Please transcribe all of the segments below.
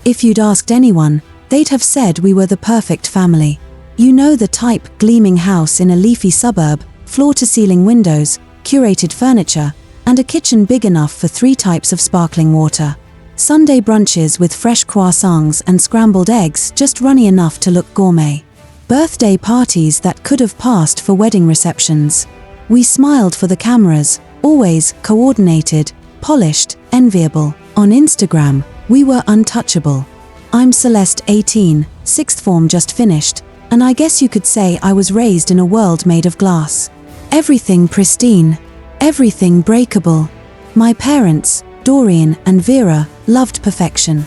If you'd asked anyone, they'd have said we were the perfect family. You know the type, gleaming house in a leafy suburb, floor-to-ceiling windows, curated furniture, and a kitchen big enough for 3 types of sparkling water. Sunday brunches with fresh croissants and scrambled eggs just runny enough to look gourmet. Birthday parties that could have passed for wedding receptions. We smiled for the cameras, always coordinated, polished, enviable. On Instagram, we were untouchable. I'm Celeste, 18, 6th form just finished, and I guess you could say I was raised in a world made of glass. Everything pristine, everything breakable. My parents, Dorian and Vera, loved perfection.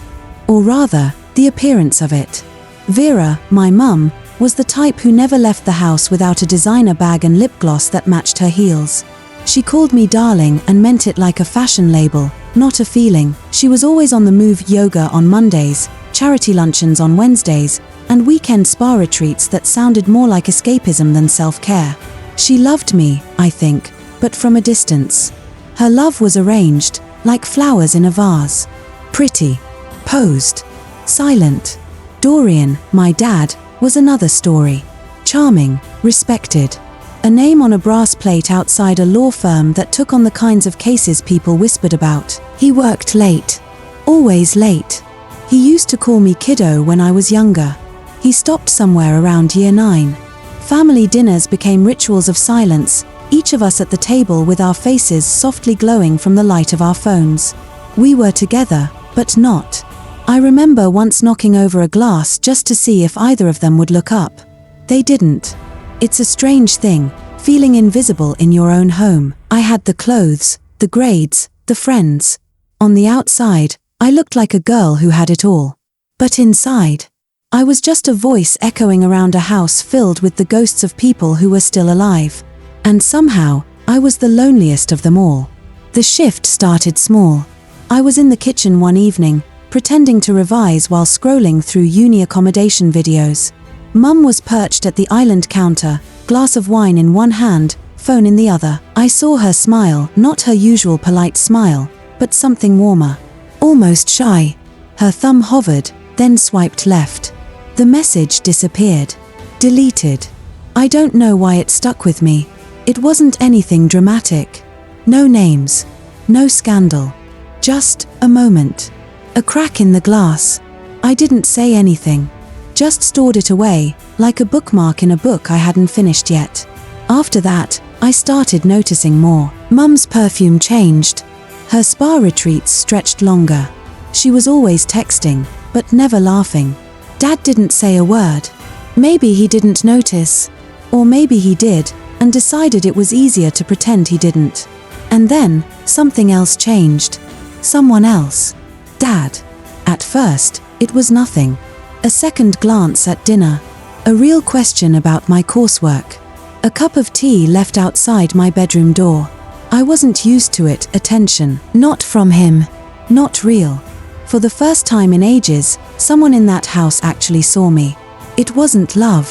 Or rather, the appearance of it. Vera, my mum, was the type who never left the house without a designer bag and lip gloss that matched her heels. She called me darling and meant it like a fashion label, not a feeling. She was always on the move: yoga on Mondays, charity luncheons on Wednesdays, and weekend spa retreats that sounded more like escapism than self-care. She loved me, I think, but from a distance. Her love was arranged, like flowers in a vase. Pretty, posed, silent. Dorian, my dad, was another story. Charming, respected. A name on a brass plate outside a law firm that took on the kinds of cases people whispered about. He worked late. Always late. He used to call me kiddo when I was younger. He stopped somewhere around year 9. Family dinners became rituals of silence, each of us at the table with our faces softly glowing from the light of our phones. We were together, but not. I remember once knocking over a glass just to see if either of them would look up. They didn't. It's a strange thing, feeling invisible in your own home. I had the clothes, the grades, the friends. On the outside, I looked like a girl who had it all. But inside, I was just a voice echoing around a house filled with the ghosts of people who were still alive. And somehow, I was the loneliest of them all. The shift started small. I was in the kitchen one evening, pretending to revise while scrolling through uni accommodation videos. Mum was perched at the island counter, glass of wine in one hand, phone in the other. I saw her smile, not her usual polite smile, but something warmer. Almost shy. Her thumb hovered, then swiped left. The message disappeared. Deleted. I don't know why it stuck with me. It wasn't anything dramatic. No names. No scandal. Just a moment. A crack in the glass. I didn't say anything. Just stored it away, like a bookmark in a book I hadn't finished yet. After that, I started noticing more. Mum's perfume changed. Her spa retreats stretched longer. She was always texting, but never laughing. Dad didn't say a word. Maybe he didn't notice. Or maybe he did, and decided it was easier to pretend he didn't. And then, something else changed. Someone else. Dad. At first, it was nothing. A second glance at dinner. A real question about my coursework. A cup of tea left outside my bedroom door. I wasn't used to it. Attention. Not from him. Not real. For the first time in ages, someone in that house actually saw me. It wasn't love.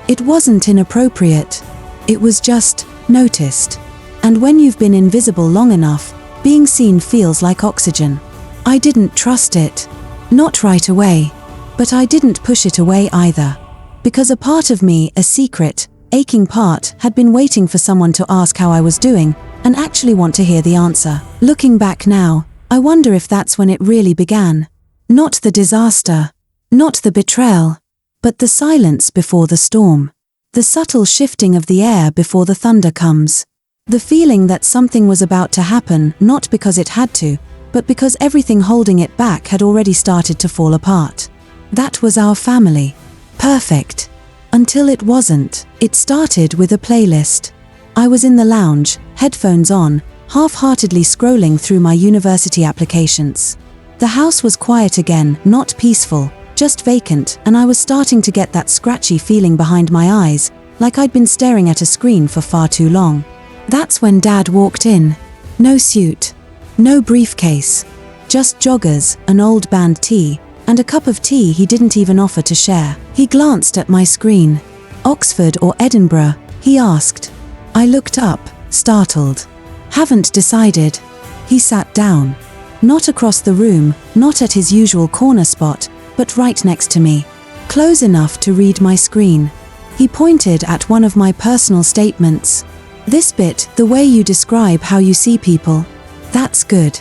It wasn't inappropriate. It was just noticed. And when you've been invisible long enough, being seen feels like oxygen. I didn't trust it. Not right away. But I didn't push it away either. Because a part of me, a secret, aching part, had been waiting for someone to ask how I was doing, and actually want to hear the answer. Looking back now, I wonder if that's when it really began. Not the disaster. Not the betrayal. But the silence before the storm. The subtle shifting of the air before the thunder comes. The feeling that something was about to happen, not because it had to, but because everything holding it back had already started to fall apart. That was our family. Perfect. Until it wasn't. It started with a playlist. I was in the lounge, headphones on, half-heartedly scrolling through my university applications. The house was quiet again, not peaceful, just vacant, and I was starting to get that scratchy feeling behind my eyes, like I'd been staring at a screen for far too long. That's when Dad walked in. No suit. No briefcase. Just joggers, an old band tee, and a cup of tea he didn't even offer to share. He glanced at my screen. Oxford or Edinburgh, he asked. I looked up, startled. Haven't decided. He sat down. Not across the room, not at his usual corner spot, but right next to me, close enough to read my screen. He pointed at one of my personal statements. "This bit, the way you describe how you see people, that's good.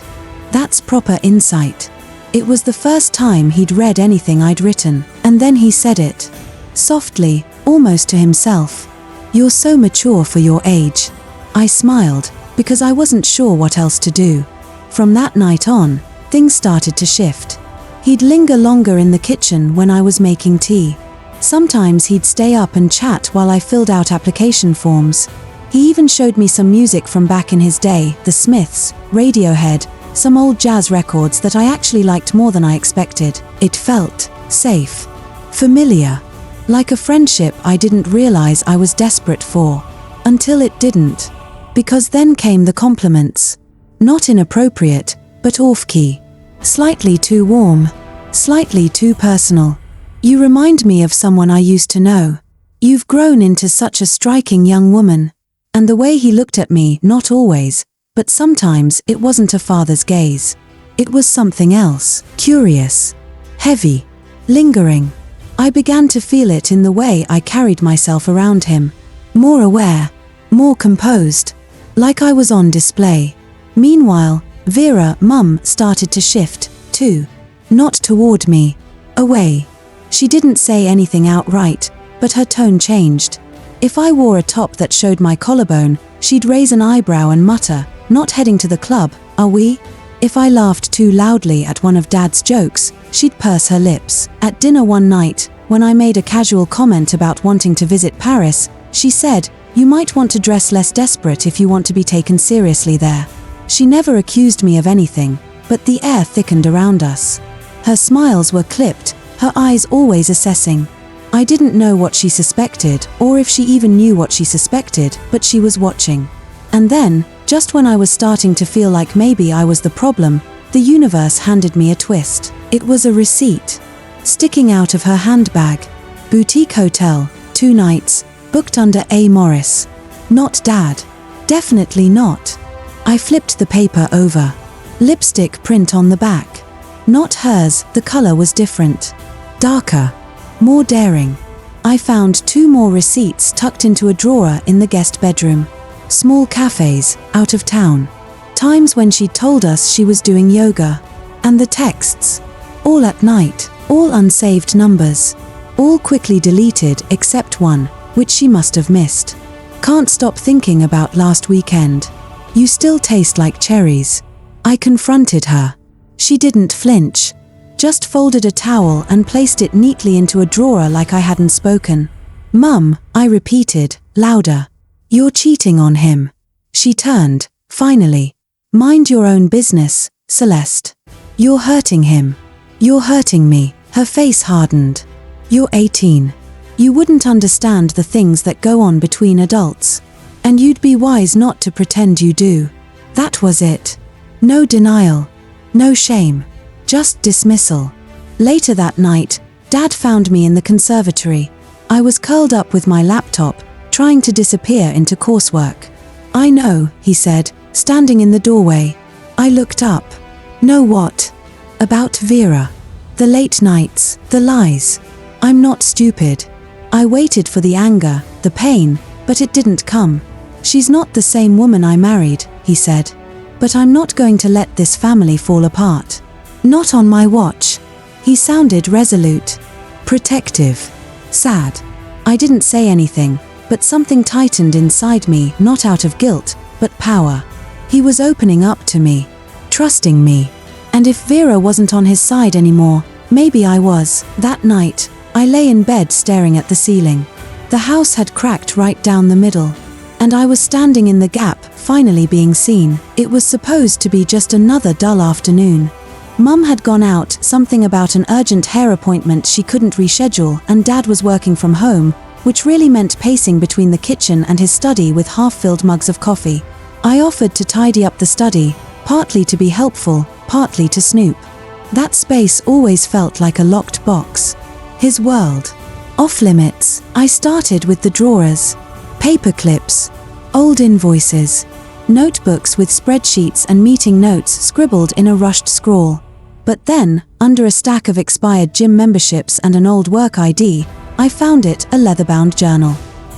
That's proper insight." It was the first time he'd read anything I'd written, and then he said it, softly, almost to himself. "You're so mature for your age." I smiled, because I wasn't sure what else to do. From that night on, things started to shift. He'd linger longer in the kitchen when I was making tea. Sometimes he'd stay up and chat while I filled out application forms. He even showed me some music from back in his day, the Smiths, Radiohead, some old jazz records that I actually liked more than I expected. It felt safe, familiar, like a friendship I didn't realize I was desperate for. Until it didn't. Because then came the compliments. Not inappropriate, but off-key. Slightly too warm. Slightly too personal. "You remind me of someone I used to know. You've grown into such a striking young woman." And the way he looked at me, not always, but sometimes, it wasn't a father's gaze. It was something else. Curious. Heavy. Lingering. I began to feel it in the way I carried myself around him. More aware. More composed. Like I was on display. Meanwhile, Vera, Mum, started to shift, too. Not toward me. Away. She didn't say anything outright, but her tone changed. If I wore a top that showed my collarbone, she'd raise an eyebrow and mutter, "Not heading to the club, are we?" If I laughed too loudly at one of Dad's jokes, she'd purse her lips. At dinner one night, when I made a casual comment about wanting to visit Paris, she said, "You might want to dress less desperate if you want to be taken seriously there." She never accused me of anything, but the air thickened around us. Her smiles were clipped, her eyes always assessing. I didn't know what she suspected, or if she even knew what she suspected, but she was watching. And then, just when I was starting to feel like maybe I was the problem, the universe handed me a twist. It was a receipt. Sticking out of her handbag. Boutique hotel, 2 nights, booked under A. Morris. Not Dad. Definitely not. I flipped the paper over. Lipstick print on the back. Not hers, the color was different. Darker. More daring. I found 2 more receipts tucked into a drawer in the guest bedroom. Small cafes, out of town. Times when she'd told us she was doing yoga. And the texts. All at night, all unsaved numbers. All quickly deleted except one, which she must have missed. "Can't stop thinking about last weekend. You still taste like cherries." I confronted her. She didn't flinch. Just folded a towel and placed it neatly into a drawer like I hadn't spoken. "Mum," I repeated, louder. "You're cheating on him." She turned, finally. "Mind your own business, Celeste. You're hurting him. You're hurting me." Her face hardened. "You're 18. You wouldn't understand the things that go on between adults. And you'd be wise not to pretend you do." That was it. No denial. No shame. Just dismissal. Later that night, Dad found me in the conservatory. I was curled up with my laptop, trying to disappear into coursework. "I know," he said, standing in the doorway. I looked up. "Know what?" "About Vera. The late nights, the lies. I'm not stupid." I waited for the anger, the pain, but it didn't come. "She's not the same woman I married," he said. "But I'm not going to let this family fall apart. Not on my watch." He sounded resolute. Protective. Sad. I didn't say anything, but something tightened inside me, not out of guilt, but power. He was opening up to me. Trusting me. And if Vera wasn't on his side anymore, maybe I was. That night, I lay in bed staring at the ceiling. The house had cracked right down the middle. And I was standing in the gap, finally being seen. It was supposed to be just another dull afternoon. Mum had gone out, something about an urgent hair appointment she couldn't reschedule, and Dad was working from home, which really meant pacing between the kitchen and his study with half-filled mugs of coffee. I offered to tidy up the study, partly to be helpful, partly to snoop. That space always felt like a locked box. His world. Off limits. I started with the drawers. Paper clips. Old invoices. Notebooks with spreadsheets and meeting notes scribbled in a rushed scrawl. But then, under a stack of expired gym memberships and an old work ID, I found it, a leather-bound journal.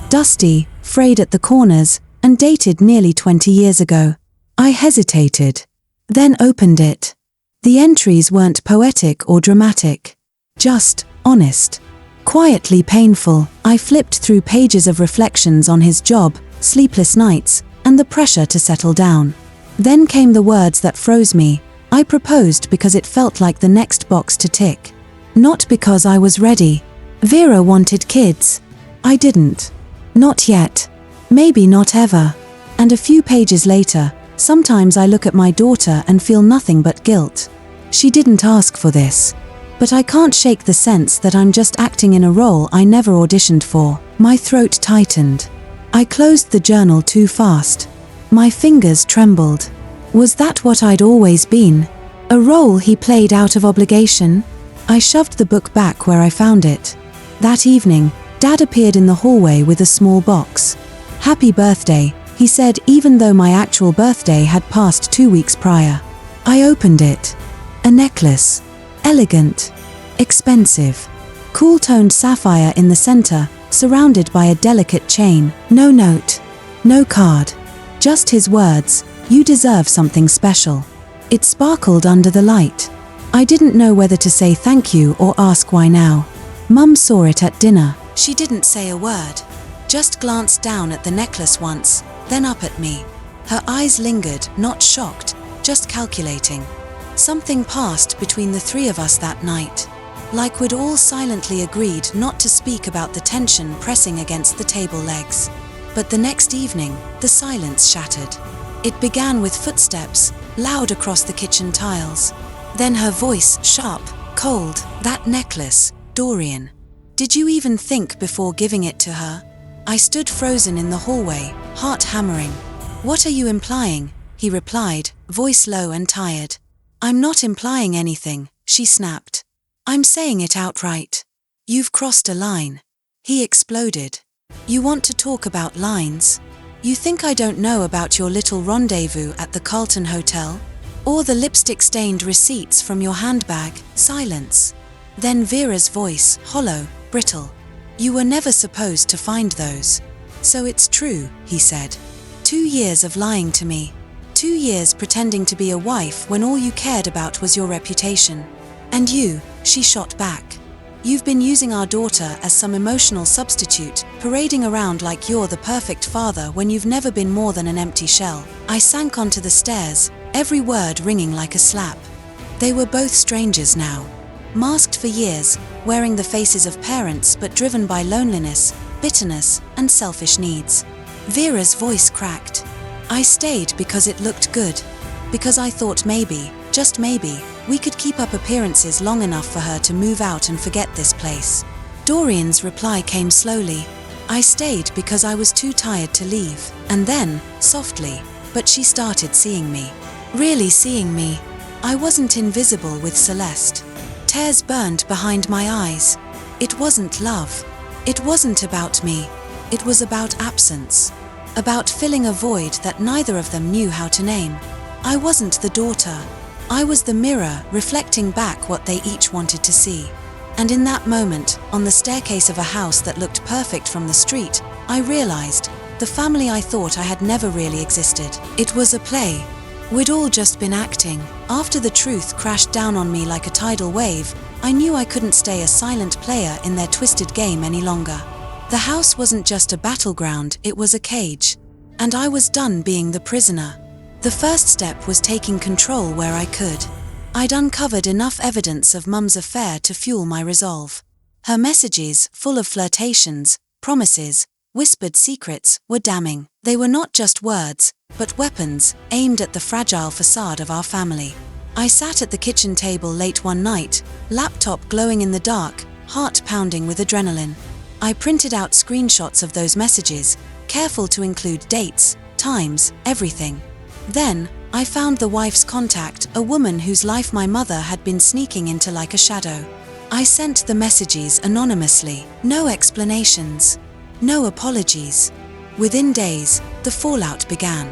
Dusty, frayed at the corners, and dated nearly 20 years ago. I hesitated, then opened it. The entries weren't poetic or dramatic. Just honest. Quietly painful, I flipped through pages of reflections on his job, sleepless nights, and the pressure to settle down. Then came the words that froze me. I proposed because it felt like the next box to tick. Not because I was ready. Vera wanted kids. I didn't. Not yet. Maybe not ever. And a few pages later, sometimes I look at my daughter and feel nothing but guilt. She didn't ask for this. But I can't shake the sense that I'm just acting in a role I never auditioned for. My throat tightened. I closed the journal too fast. My fingers trembled. Was that what I'd always been? A role he played out of obligation? I shoved the book back where I found it. That evening, Dad appeared in the hallway with a small box. Happy birthday, he said, even though my actual birthday had passed 2 weeks prior. I opened it. A necklace. Elegant. Expensive. Cool-toned sapphire in the center, surrounded by a delicate chain. No note. No card. Just his words, "You deserve something special." It sparkled under the light. I didn't know whether to say thank you or ask why now. Mum saw it at dinner. She didn't say a word. Just glanced down at the necklace once, then up at me. Her eyes lingered, not shocked, just calculating. Something passed between the three of us that night. Like we'd all silently agreed not to speak about the tension pressing against the table legs. But the next evening, the silence shattered. It began with footsteps, loud across the kitchen tiles. Then her voice, sharp, cold. "That necklace, Dorian. Did you even think before giving it to her?" I stood frozen in the hallway, heart hammering. "What are you implying?" he replied, voice low and tired. "I'm not implying anything," she snapped. "I'm saying it outright. You've crossed a line." He exploded. "You want to talk about lines? You think I don't know about your little rendezvous at the Carlton Hotel? Or the lipstick-stained receipts from your handbag?" Silence. Then Vera's voice, hollow, brittle. "You were never supposed to find those." "So it's true," he said. 2 years of lying to me. 2 years pretending to be a wife when all you cared about was your reputation. "And you," she shot back. "You've been using our daughter as some emotional substitute, parading around like you're the perfect father when you've never been more than an empty shell." I sank onto the stairs, every word ringing like a slap. They were both strangers now. Masked for years, wearing the faces of parents but driven by loneliness, bitterness, and selfish needs. Vera's voice cracked. "I stayed because it looked good. Because I thought maybe, just maybe, we could keep up appearances long enough for her to move out and forget this place." Dorian's reply came slowly. "I stayed because I was too tired to leave." And then, softly, but she started seeing me. Really seeing me. I wasn't invisible with Celeste. Tears burned behind my eyes. It wasn't love. It wasn't about me. It was about absence. About filling a void that neither of them knew how to name. I wasn't the daughter. I was the mirror reflecting back what they each wanted to see. And in that moment, on the staircase of a house that looked perfect from the street, I realized, the family I thought I had never really existed. It was a play. We'd all just been acting. After the truth crashed down on me like a tidal wave, I knew I couldn't stay a silent player in their twisted game any longer. The house wasn't just a battleground, it was a cage. And I was done being the prisoner. The first step was taking control where I could. I'd uncovered enough evidence of Mum's affair to fuel my resolve. Her messages, full of flirtations, promises, whispered secrets, were damning. They were not just words, but weapons, aimed at the fragile facade of our family. I sat at the kitchen table late one night, laptop glowing in the dark, heart pounding with adrenaline. I printed out screenshots of those messages, careful to include dates, times, everything. Then, I found the wife's contact, a woman whose life my mother had been sneaking into like a shadow. I sent the messages anonymously, no explanations, no apologies. Within days, the fallout began.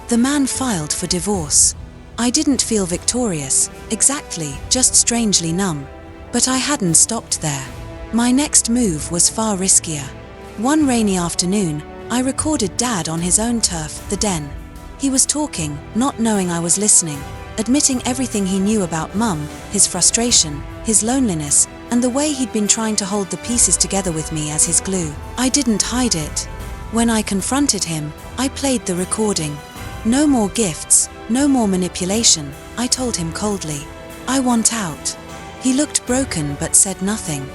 The man filed for divorce. I didn't feel victorious, exactly, just strangely numb. But I hadn't stopped there. My next move was far riskier. One rainy afternoon, I recorded Dad on his own turf, the den. He was talking, not knowing I was listening, admitting everything he knew about Mum, his frustration, his loneliness, and the way he'd been trying to hold the pieces together with me as his glue. I didn't hide it. When I confronted him, I played the recording. No more gifts, no more manipulation, I told him coldly. I want out. He looked broken but said nothing.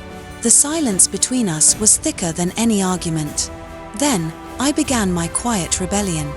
The silence between us was thicker than any argument. Then, I began my quiet rebellion.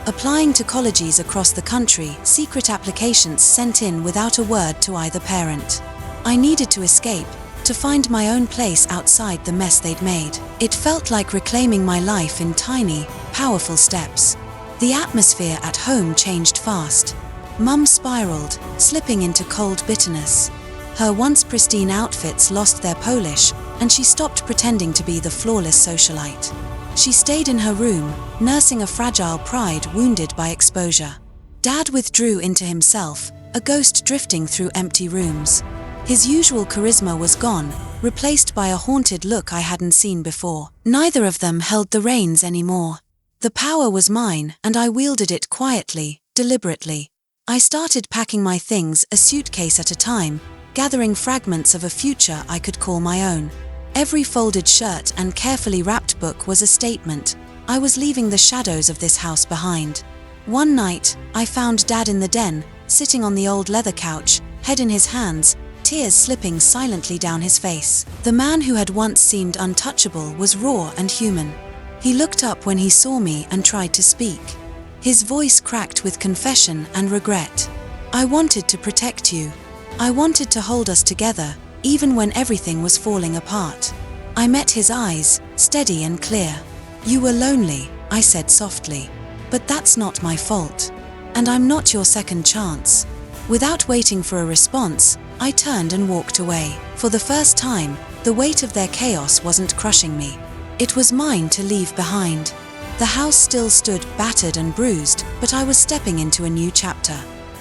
Applying to colleges across the country, secret applications sent in without a word to either parent. I needed to escape, to find my own place outside the mess they'd made. It felt like reclaiming my life in tiny, powerful steps. The atmosphere at home changed fast. Mum spiraled, slipping into cold bitterness. Her once pristine outfits lost their polish, and she stopped pretending to be the flawless socialite. She stayed in her room, nursing a fragile pride wounded by exposure. Dad withdrew into himself, a ghost drifting through empty rooms. His usual charisma was gone, replaced by a haunted look I hadn't seen before. Neither of them held the reins anymore. The power was mine, and I wielded it quietly, deliberately. I started packing my things a suitcase at a time, gathering fragments of a future I could call my own. Every folded shirt and carefully wrapped book was a statement. I was leaving the shadows of this house behind. One night, I found Dad in the den, sitting on the old leather couch, head in his hands, tears slipping silently down his face. The man who had once seemed untouchable was raw and human. He looked up when he saw me and tried to speak. His voice cracked with confession and regret. I wanted to protect you. I wanted to hold us together, even when everything was falling apart. I met his eyes, steady and clear. You were lonely, I said softly. But that's not my fault. And I'm not your second chance. Without waiting for a response, I turned and walked away. For the first time, the weight of their chaos wasn't crushing me. It was mine to leave behind. The house still stood battered and bruised, but I was stepping into a new chapter.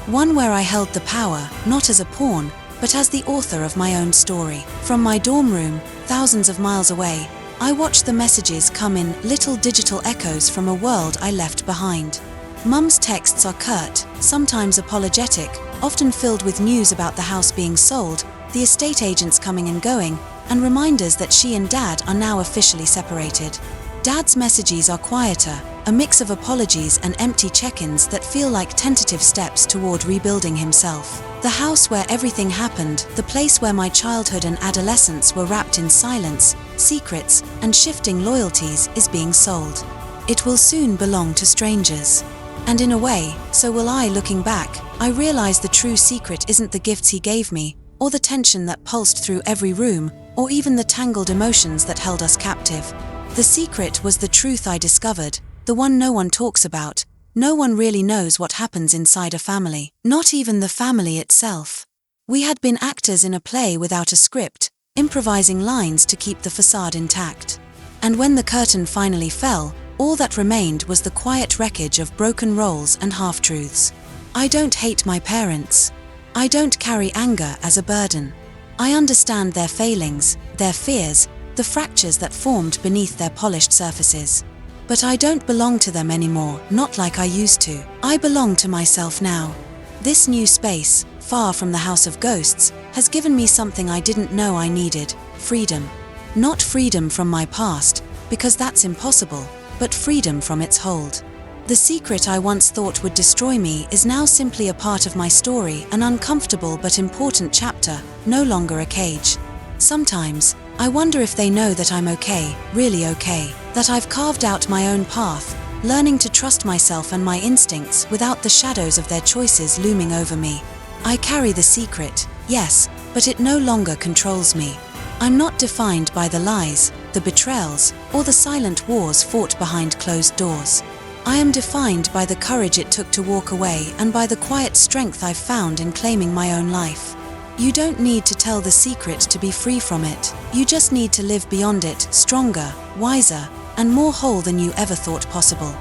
One where I held the power, not as a pawn, but as the author of my own story. From my dorm room, thousands of miles away, I watched the messages come in little digital echoes from a world I left behind. Mum's texts are curt, sometimes apologetic, often filled with news about the house being sold, the estate agents coming and going, and reminders that she and Dad are now officially separated. Dad's messages are quieter, a mix of apologies and empty check-ins that feel like tentative steps toward rebuilding himself. The house where everything happened, the place where my childhood and adolescence were wrapped in silence, secrets, and shifting loyalties, is being sold. It will soon belong to strangers. And in a way, so will I. Looking back, I realize the true secret isn't the gifts he gave me, or the tension that pulsed through every room, or even the tangled emotions that held us captive. The secret was the truth I discovered, the one no one talks about. No one really knows what happens inside a family, not even the family itself. We had been actors in a play without a script, improvising lines to keep the facade intact. And when the curtain finally fell, all that remained was the quiet wreckage of broken roles and half-truths. I don't hate my parents. I don't carry anger as a burden. I understand their failings, their fears, the fractures that formed beneath their polished surfaces. But I don't belong to them anymore, not like I used to. I belong to myself now. This new space, far from the house of ghosts, has given me something I didn't know I needed: freedom. Not freedom from my past, because that's impossible, but freedom from its hold. The secret I once thought would destroy me is now simply a part of my story, an uncomfortable but important chapter, no longer a cage. Sometimes, I wonder if they know that I'm okay, really okay, that I've carved out my own path, learning to trust myself and my instincts without the shadows of their choices looming over me. I carry the secret, yes, but it no longer controls me. I'm not defined by the lies, the betrayals, or the silent wars fought behind closed doors. I am defined by the courage it took to walk away and by the quiet strength I've found in claiming my own life. You don't need to tell the secret to be free from it. You just need to live beyond it, stronger, wiser, and more whole than you ever thought possible.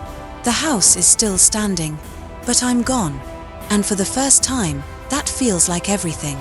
The house is still standing, but I'm gone. And for the first time, that feels like everything.